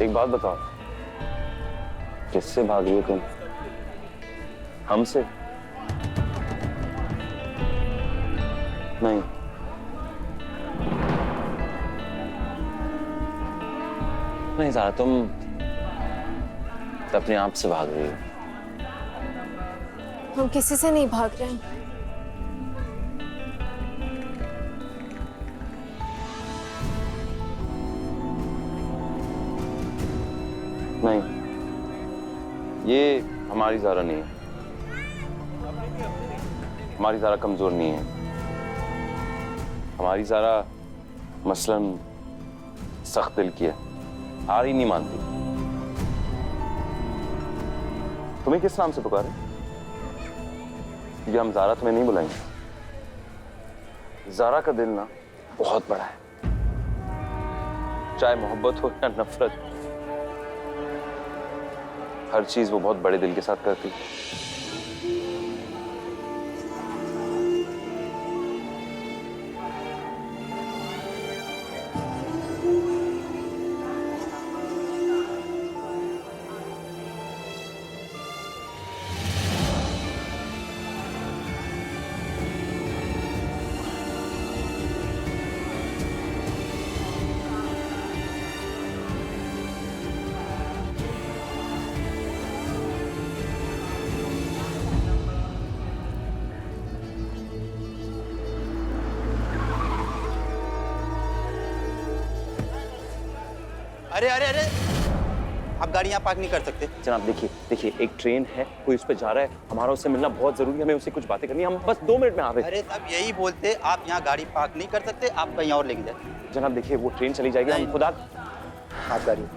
एक बात बताओ, किससे भाग रही हो तुम? हमसे? नहीं, नहीं ज़ारा, तुम अपने आप से भाग रही हो। हम किसी से नहीं भाग रहे हैं। नहीं, ये हमारी ज़ारा नहीं है। हमारी ज़ारा कमजोर नहीं है। हमारी ज़ारा मसलन सख्त दिल की है, हार ही नहीं मानती। तुम्हें किस नाम से पुकारे? ये हम ज़ारा तुम्हें नहीं बुलाएंगे। ज़ारा का दिल ना बहुत बड़ा है, चाहे मोहब्बत हो या नफरत, हर चीज वो बहुत बड़े दिल के साथ करती है। अरे अरे अरे, आप गाड़ी यहाँ पार्क नहीं कर सकते। जनाब देखिए देखिए, एक ट्रेन है, कोई उस पर जा रहा है, हमारा उससे मिलना बहुत जरूरी है, हमें उससे कुछ बातें करनी है, हम बस 2 मिनट में आ रहे हैं। अरे तब यही बोलते, आप यहाँ गाड़ी पार्क नहीं कर सकते, आप कहीं और लेके जाए। जनाब देखिए, वो ट्रेन चली जाएगी, हम खुदा। आप गाड़ी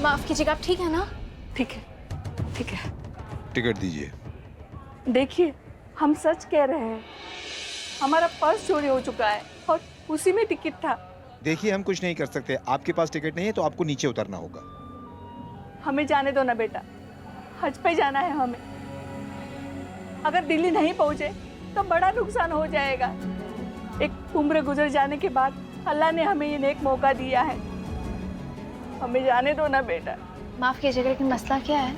माफ कीजिएगा, आप ठीक है ना? ठीक है, ठीक है। टिकट दीजिए। देखिए, हम सच कह रहे हैं, हमारा पर्स चोरी हो चुका है और उसी में टिकट था। देखिए, हम कुछ नहीं कर सकते। आपके पास टिकट नहीं है तो आपको नीचे उतरना होगा। हमें जाने दो ना बेटा, हज पे जाना है हमें। अगर दिल्ली नहीं पहुंचे तो बड़ा नुकसान हो जाएगा। एक उम्र गुजर जाने के बाद अल्लाह ने हमें ये नेक मौका दिया है, हमें जाने दो ना बेटा। माफ कीजिएगा, लेकिन मसला क्या है?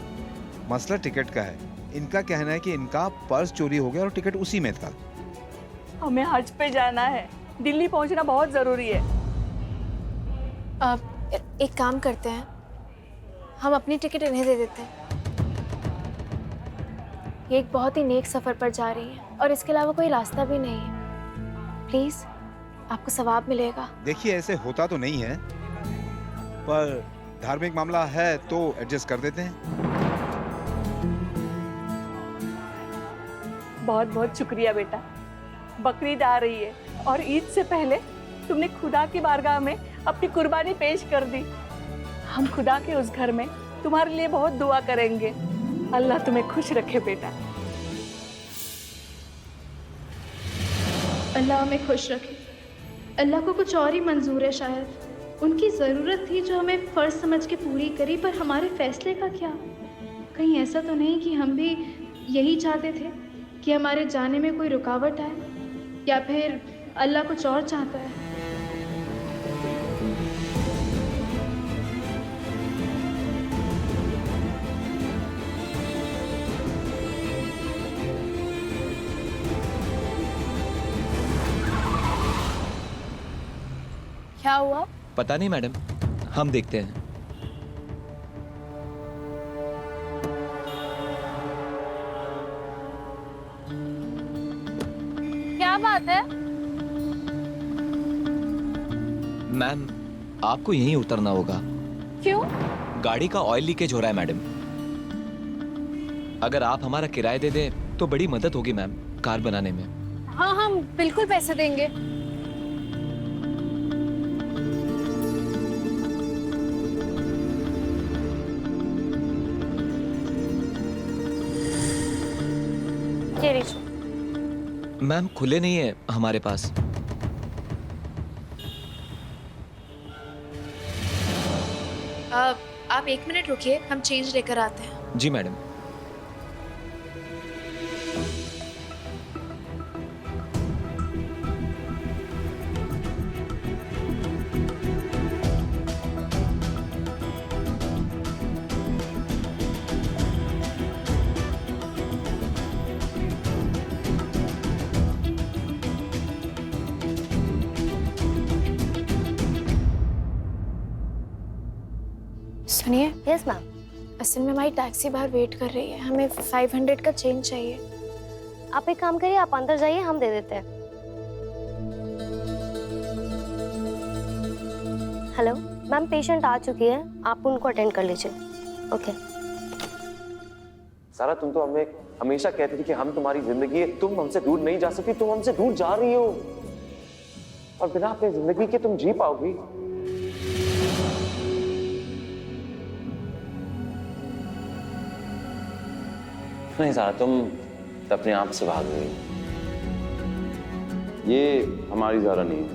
मसला टिकट का है। इनका कहना है कि इनका पर्स चोरी हो गया और टिकट उसी में था। हमें हज पे जाना है, दिल्ली पहुंचना बहुत जरूरी है। एक काम करते हैं, हम अपनी टिकट इन्हें दे देते हैं। ये एक बहुत ही नेक सफर पर जा रही है और इसके अलावा कोई रास्ता भी नहीं है। प्लीज, आपको सवाब मिलेगा। देखिए, ऐसे होता तो नहीं है, पर धार्मिक मामला है तो एडजस्ट कर देते हैं। बहुत बहुत शुक्रिया बेटा। बकरीद आ रही है और ईद से पहले तुमने खुदा की बारगाह में अपनी कुर्बानी पेश कर दी। हम खुदा के उस घर में तुम्हारे लिए बहुत दुआ करेंगे। अल्लाह तुम्हें खुश रखे बेटा। अल्लाह हमें खुश रखे। अल्लाह को कुछ और ही मंजूर है शायद। उनकी ज़रूरत थी जो हमें फ़र्ज समझ के पूरी करी, पर हमारे फैसले का क्या? कहीं ऐसा तो नहीं कि हम भी यही चाहते थे कि हमारे जाने में कोई रुकावट आए, या फिर अल्लाह कुछ और चाहता है? क्या हुआ? पता नहीं मैडम, हम देखते हैं। क्या बात है? मैम, आपको यहीं उतरना होगा। क्यों? गाड़ी का ऑयल लीकेज हो रहा है मैडम। अगर आप हमारा किराया दे दें तो बड़ी मदद होगी मैम, कार बनाने में। हाँ, हम बिल्कुल पैसे देंगे। ये लीजिए। मैम, खुले नहीं है हमारे पास। आप 1 मिनट रुकिए, हम चेंज लेकर आते हैं। जी मैडम। सुनिए। Yes ma'am. असल में हमारी टैक्सी बाहर वेट कर रही है, हमें 500 का चेंज चाहिए। आप एक काम करिए, आप अंदर जाइए, हम दे देते हैं। हेलो मैम, पेशेंट आ चुकी है, आप उनको अटेंड कर लीजिए। ओके। सारा, तुम तो हमें हमेशा कहती थी कि हम तुम्हारी जिंदगी है, तुम हमसे दूर नहीं जा सकती। तुम हमसे दूर जा रही हो और बिना अपनी जिंदगी के तुम जी पाओगी? नहीं सारा, तुम अपने आप से भाग गई। ये हमारी ज़ारा नहीं है,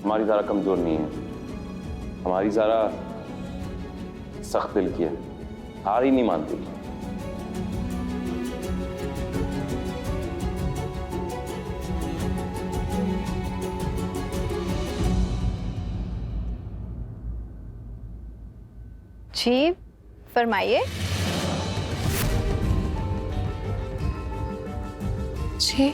हमारी ज़ारा कमजोर नहीं है, हमारी ज़ारा सख्त दिल की है, हार ही नहीं मानती। जी फरमाइए। जी।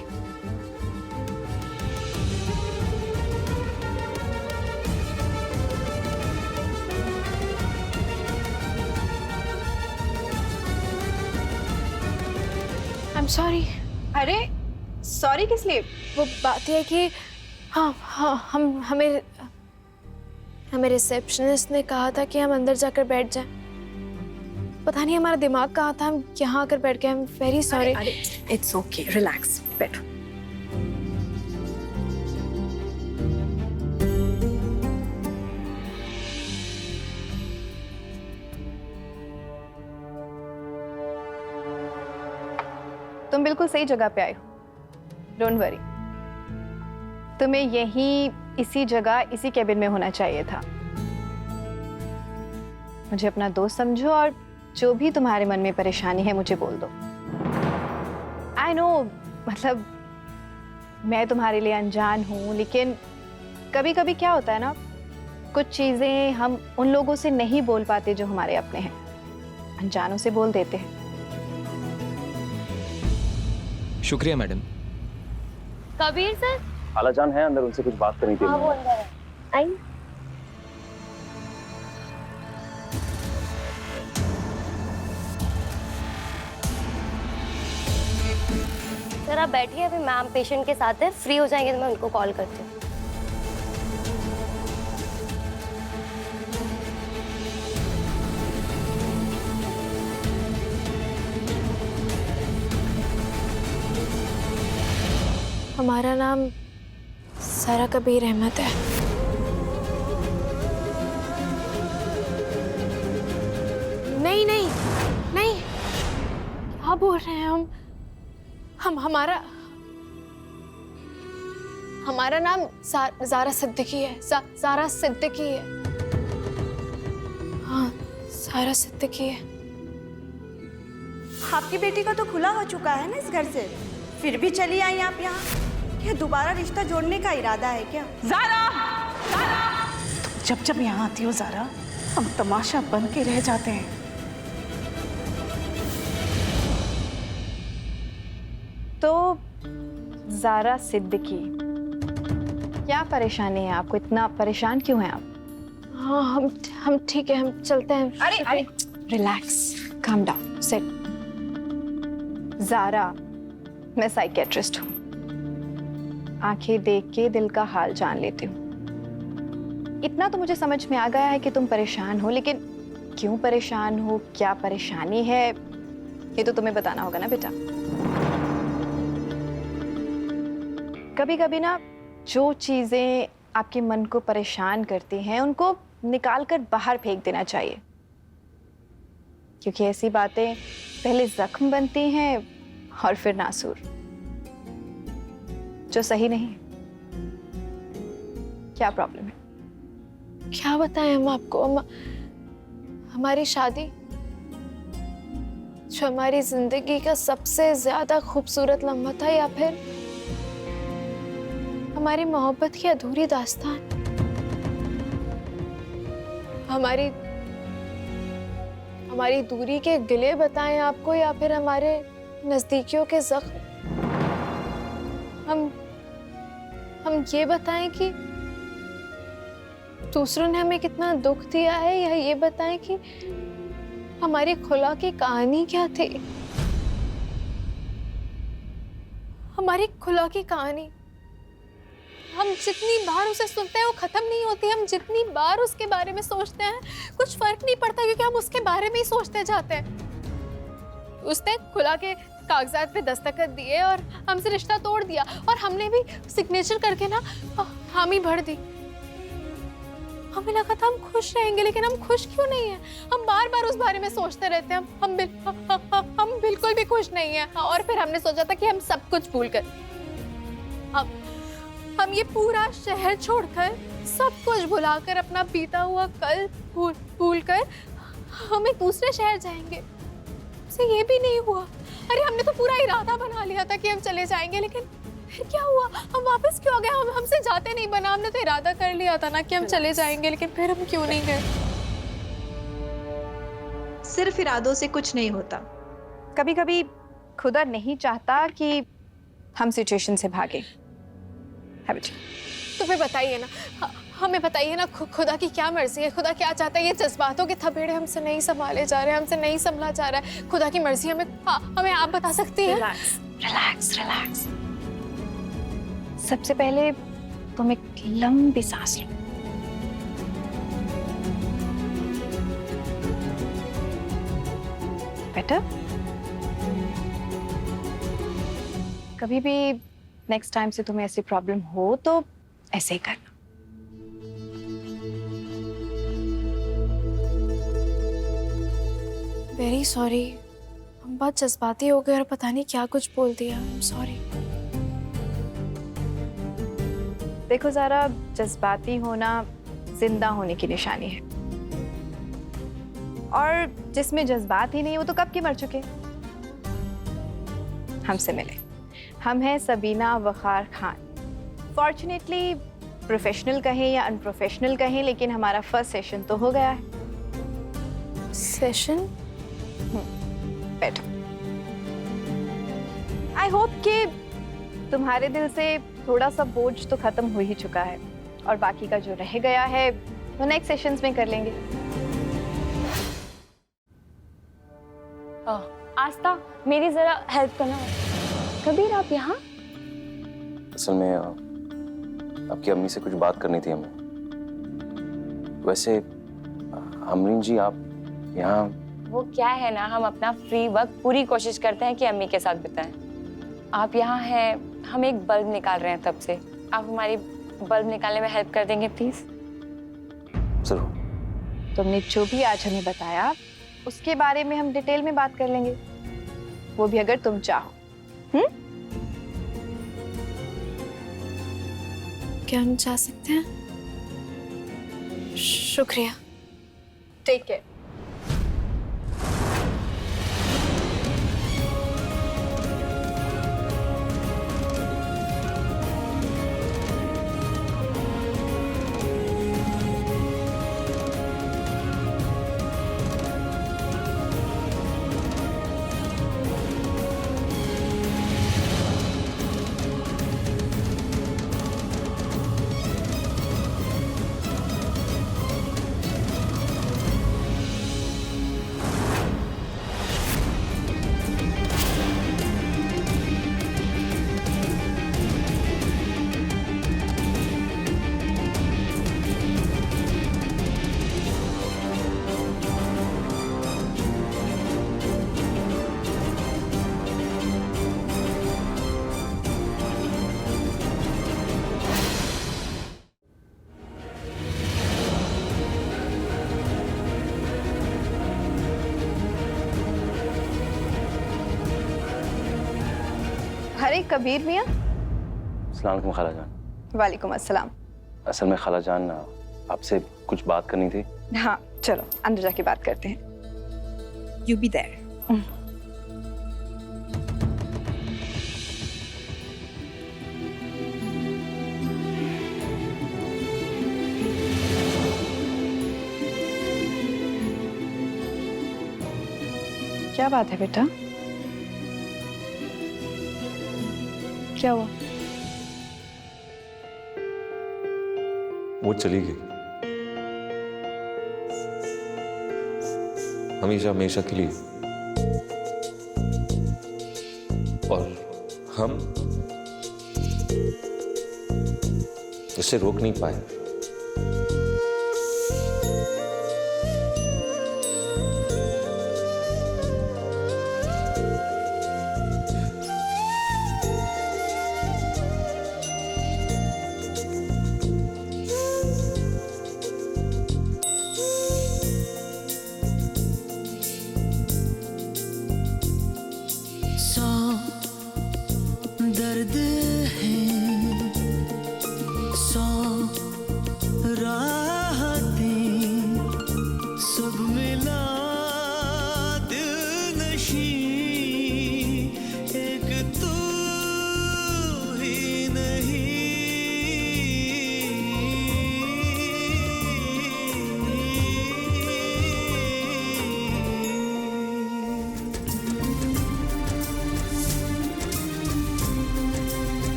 I'm sorry। अरे सॉरी किस लिए? वो बात यह है कि हाँ, हमें रिसेप्शनिस्ट ने कहा था कि हम अंदर जाकर बैठ जाएं। पता नहीं हमारा दिमाग कहाँ था, हम यहाँ आकर बैठ गए। I am very sorry. It's okay, relax, बैठो। तुम बिल्कुल सही जगह पे आए हो। डोंट वरी, तुम्हें यहीं इसी जगह इसी केबिन में होना चाहिए था। मुझे अपना दोस्त समझो और जो भी तुम्हारे मन में परेशानी है मुझे बोल दो। आई नो, मतलब मैं तुम्हारे लिए अनजान हूँ, लेकिन कभी कभी क्या होता है ना, कुछ चीजें हम उन लोगों से नहीं बोल पाते जो हमारे अपने हैं, अनजानों से बोल देते हैं। शुक्रिया मैडम। कबीर सर। खालाजान है अंदर, उनसे कुछ बात करनी थी। हाँ, वो अंदर है। आई। सर आप बैठिए, अभी मैम पेशेंट के साथ है, फ्री हो जाएंगे तो मैं उनको कॉल करती हूँ। हमारा नाम सारा कबीर अहमद है। नहीं नहीं नहीं, क्या बोल रहे हैं हम हमारा नाम ज़ारा सिद्दीकी है। ज़ारा सिद्दीकी है। हाँ, ज़ारा सिद्दीकी है। आपकी बेटी का तो खुला हो चुका है ना इस घर से, फिर भी चली आई आप यहाँ। क्या दोबारा रिश्ता जोड़ने का इरादा है क्या? ज़ारा! ज़ारा! तुम जब यहाँ आती हो ज़ारा, हम तमाशा बन के रह जाते हैं। तो ज़ारा सिद्दीकी, क्या परेशानी है आपको? इतना परेशान क्यों हैं आप? हाँ, हम ठीक है, हम चलते हैं। अरे relax, calm down, seat. Zaara, मैं साइकेट्रिस्ट हूँ, आंखें देख के दिल का हाल जान लेती हूँ। इतना तो मुझे समझ में आ गया है कि तुम परेशान हो, लेकिन क्यों परेशान हो, क्या परेशानी है, ये तो तुम्हें बताना होगा ना बेटा। कभी कभी ना जो चीजें आपके मन को परेशान करती हैं उनको निकाल कर बाहर फेंक देना चाहिए, क्योंकि ऐसी बातें पहले जख्म बनती हैं और फिर नासूर, जो सही नहीं। क्या प्रॉब्लम है? क्या बताएं हम आपको? हमारी शादी, जो हमारी जिंदगी का सबसे ज्यादा खूबसूरत लम्हा था, या फिर हमारी मोहब्बत की अधूरी दास्तान, हमारी दूरी के गिले बताएं आपको, या फिर हमारे नजदीकियों के जख्म। हम ये बताएं कि दूसरों ने हमें कितना दुख दिया है, या ये बताएं कि हमारी खुला की कहानी क्या थी। हमारी खुला की कहानी, हम जितनी बार उसे सुनते हैं वो खत्म नहीं होती। हम जितनी बार उसके बारे में सोचते हैं कुछ फर्क नहीं पड़ता, क्योंकि हम उसके बारे में ही सोचते जाते हैं। उसने खुला के कागजात पे दस्तखत दिए और हमसे रिश्ता तोड़ दिया, और हमने भी सिग्नेचर करके ना हामी भर दी। हमें लगा था हम खुश रहेंगे, लेकिन हम खुश क्यों नहीं हैं? हम बार बार उस बारे में सोचते रहते हैं। हम बिल्कुल भी खुश नहीं हैं। और फिर हमने सोचा था कि हम सब कुछ भूल कर, हम ये पूरा शहर छोड़कर, सब कुछ भुलाकर, अपना बीता हुआ कल भूल कर हम एक दूसरे शहर जाएंगे। से ये भी नहीं हुआ। अरे हमने तो पूरा इरादा बना लिया था कि हम चले जाएंगे, लेकिन फिर क्या हुआ? हम वापस क्यों आ गए? हमसे जाते नहीं बना। हमने तो इरादा कर लिया था ना कि हम चले जाएंगे, लेकिन फिर हम क्यों नहीं गए? सिर्फ इरादों से कुछ नहीं होता। कभी कभी खुदा नहीं चाहता कि हम सिचुएशन से भागे। तो फिर बताइए ना, हमें बताइए ना, खुदा की क्या मर्जी है? खुदा क्या चाहता है? ये जज्बातों के थपेड़े हमसे नहीं संभाले जा रहे, हमसे नहीं संभला जा रहा है। खुदा की मर्जी हमें आप बता सकती हैं? Relax relax. सबसे पहले तुम एक लंबी सांस लो। बेटा, कभी भी नेक्स्ट टाइम से तुम्हें ऐसी प्रॉब्लम हो तो ऐसे ही करना। वेरी सॉरी, हम बहुत जज्बाती हो गए और पता नहीं क्या कुछ बोल दिया। सॉरी। देखो ज़ारा, जज्बाती होना जिंदा होने की निशानी है, और जिसमें जज्बात ही नहीं वो तो कब के मर चुके। हमसे मिले, हम हैं सबीना वखार खान। फॉर्चुनेटली प्रोफेशनल कहें या अनप्रोफेशनल कहें, लेकिन हमारा फर्स्ट सेशन तो हो गया है। सेशन? बैठो। आई होप कि तुम्हारे दिल से थोड़ा सा बोझ तो खत्म हो ही चुका है, और बाकी का जो रह गया है वो नेक्स्ट सेशंस में कर लेंगे। आस्था, मेरी जरा हेल्प करना। कबीर, आप यहाँ? असल में आपकी अम्मी से कुछ बात करनी थी हमें। वैसे हमरीन जी, आप यहाँ? वो क्या है ना, हम अपना फ्री वक्त पूरी कोशिश करते हैं कि अम्मी के साथ बिताएं। आप यहाँ हैं, हम एक बल्ब निकाल रहे हैं तब से। आप हमारी बल्ब निकालने में हेल्प कर देंगे प्लीज? जरूर। तुमने जो भी आज हमें बताया उसके बारे में हम डिटेल में बात कर लेंगे, वो भी अगर तुम चाहो। क्या हम जा सकते हैं? शुक्रिया। Take care. अरे कबीर मियाँ। अस्सलाम वालेकुम खाला जान। वालेकुम अस्सलाम। असल में खाला जान, आपसे कुछ बात करनी थी। हाँ चलो अंदर जाके बात करते हैं। You be there. क्या बात है बेटा? क्या हुआ? वो चली गई, हमेशा हमेशा के लिए, और हम इसे रोक नहीं पाए।